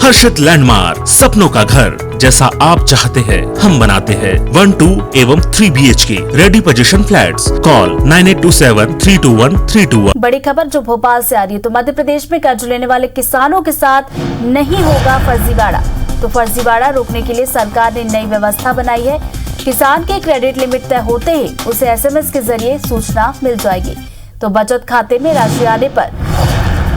हर्षित landmark, सपनों का घर जैसा आप चाहते हैं हम बनाते हैं। 1, 2 एवं 3 BHK ready position flats. Call 9827321321। बड़ी खबर जो भोपाल से आ रही है, तो मध्य प्रदेश में कर्ज लेने वाले किसानों के साथ नहीं होगा फर्जीवाड़ा। तो फर्जीवाड़ा रोकने के लिए सरकार ने नई व्यवस्था बनाई है। किसान के क्रेडिट लिमिट तय होते ही उसे SMS के जरिए सूचना मिल जाएगी। तो बचत खाते में राशि आने पर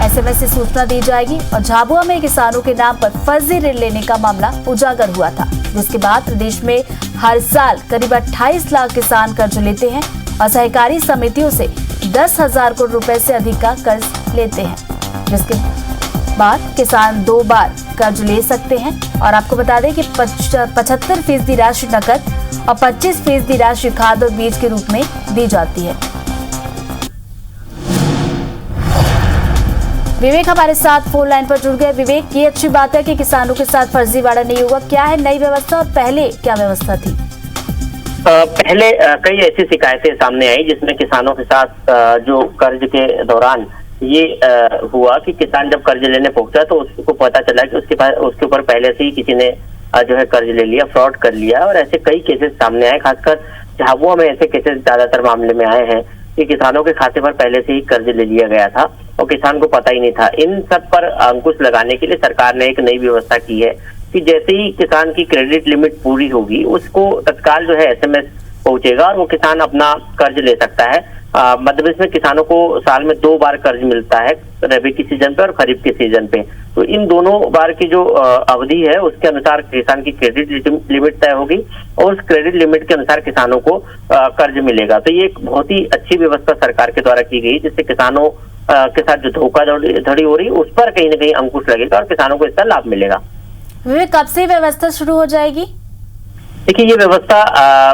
SMS से सूचना दी जाएगी। और झाबुआ में किसानों के नाम पर फर्जी ऋण लेने का मामला उजागर हुआ था, जिसके बाद प्रदेश में हर साल करीब 28 लाख किसान कर्ज लेते हैं और सहकारी समितियों से 10,000 करोड़ रुपए से अधिक का कर्ज लेते हैं, जिसके बाद किसान 2 बार कर्ज ले सकते हैं। और आपको बता दें कि 75% राशि नकद और 25% राशि खाद और बीज के रूप में दी जाती है। विवेक हमारे साथ फोन लाइन पर जुड़ गए। विवेक, ये अच्छी बात है कि किसानों के साथ फर्जीवाड़ा नहीं होगा। क्या है नई व्यवस्था और पहले क्या व्यवस्था थी? पहले कई ऐसी शिकायतें सामने आई जिसमें किसानों के साथ जो कर्ज के दौरान ये हुआ कि किसान जब कर्ज लेने पहुंचा तो उसको पता चला कि उसके ऊपर पहले से ही किसी ने जो है कर्ज ले लिया, फ्रॉड कर लिया। और ऐसे कई केसेस सामने आए, खासकर झाबुआ में ऐसे केसेस ज्यादातर मामले में आए हैं कि किसानों के खाते पर पहले से ही कर्ज ले लिया गया था और किसान को पता ही नहीं था। इन सब पर अंकुश लगाने के लिए सरकार ने एक नई व्यवस्था की है कि जैसे ही किसान की क्रेडिट लिमिट पूरी होगी उसको तत्काल जो है SMS पहुंचेगा और वो किसान अपना कर्ज ले सकता है। मध्य प्रदेश में किसानों को साल में 2 बार कर्ज मिलता है, रबी की सीजन पे और खरीफ के सीजन पे। तो इन दोनों बार की जो अवधि है उसके अनुसार किसान की क्रेडिट लिमिट तय होगी और उस क्रेडिट लिमिट के अनुसार किसानों को कर्ज मिलेगा। तो ये एक बहुत ही अच्छी व्यवस्था सरकार के द्वारा की गई, जिससे किसानों के साथ जो धोखाधड़ी हो रही उस पर कहीं ना कहीं अंकुश लगेगा और किसानों को इसका लाभ मिलेगा। कब से व्यवस्था शुरू हो जाएगी? देखिए, ये व्यवस्था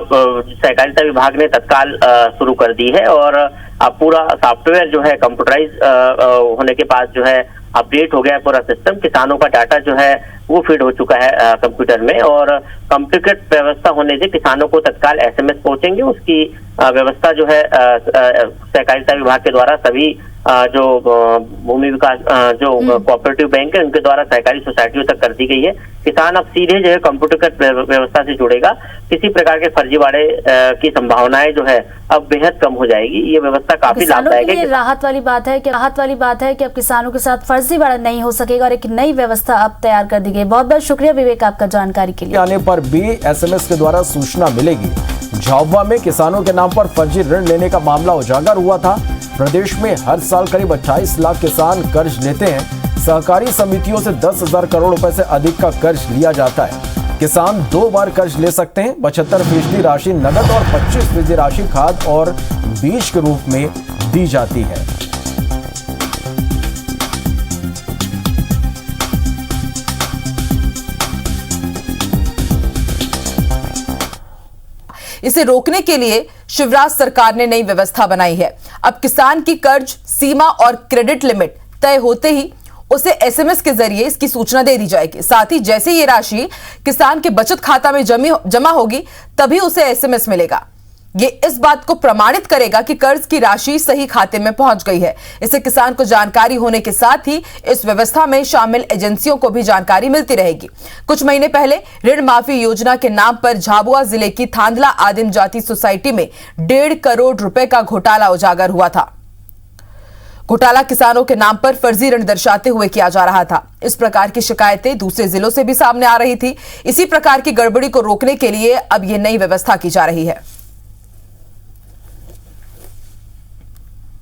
सहकारिता विभाग ने तत्काल शुरू कर दी है और पूरा सॉफ्टवेयर जो है कंप्यूटराइज होने के बाद जो है अपडेट हो गया है पूरा सिस्टम। किसानों का डाटा जो है वो फीड हो चुका है कंप्यूटर में और कंप्यूटर व्यवस्था होने से किसानों को तत्काल SMS पहुंचेंगे। उसकी व्यवस्था जो है सहकारिता विभाग के द्वारा सभी जो भूमि विकास जो कोऑपरेटिव बैंक है उनके द्वारा सहकारी सोसाइटियों तक कर दी गई है। किसान अब सीधे जो है कंप्यूटर व्यवस्था से जुड़ेगा। किसी प्रकार के फर्जीवाड़े की संभावनाएं जो है अब बेहद कम हो जाएगी। ये व्यवस्था काफी लाभदायक है। राहत वाली बात है कि अब किसानों के साथ फर्जीवाड़ा नहीं हो सकेगा और एक नई व्यवस्था अब तैयार कर दी गई। बहुत बहुत शुक्रिया विवेक आपका जानकारी के लिए। आने पर भी SMS के द्वारा सूचना मिलेगी। झाबुआ में किसानों के नाम पर फर्जी ऋण लेने का मामला उजागर हुआ था। प्रदेश में हर साल करीब 28 लाख किसान कर्ज लेते हैं। सहकारी समितियों से 10,000 करोड़ रुपए से अधिक का कर्ज लिया जाता है। किसान 2 बार कर्ज ले सकते हैं। 75% राशि नगद और 25% राशि खाद और बीज के रूप में दी जाती है। इसे रोकने के लिए शिवराज सरकार ने नई व्यवस्था बनाई है। अब किसान की कर्ज सीमा और क्रेडिट लिमिट तय होते ही उसे SMS के जरिए इसकी सूचना दे दी जाएगी। साथ ही जैसे ये राशि किसान के बचत खाता में जमा होगी तभी उसे SMS मिलेगा। ये इस बात को प्रमाणित करेगा कि कर्ज की राशि सही खाते में पहुंच गई है। इससे किसान को जानकारी होने के साथ ही इस व्यवस्था में शामिल एजेंसियों को भी जानकारी मिलती रहेगी। कुछ महीने पहले ऋण माफी योजना के नाम पर झाबुआ जिले की थांदला आदिम जाति सोसाइटी में 1.5 करोड़ रुपए का घोटाला उजागर हुआ था। घोटाला किसानों के नाम पर फर्जी ऋण दर्शाते हुए किया जा रहा था। इस प्रकार की शिकायतें दूसरे जिलों से भी सामने आ रही थी। इसी प्रकार की गड़बड़ी को रोकने के लिए अब ये नई व्यवस्था की जा रही है।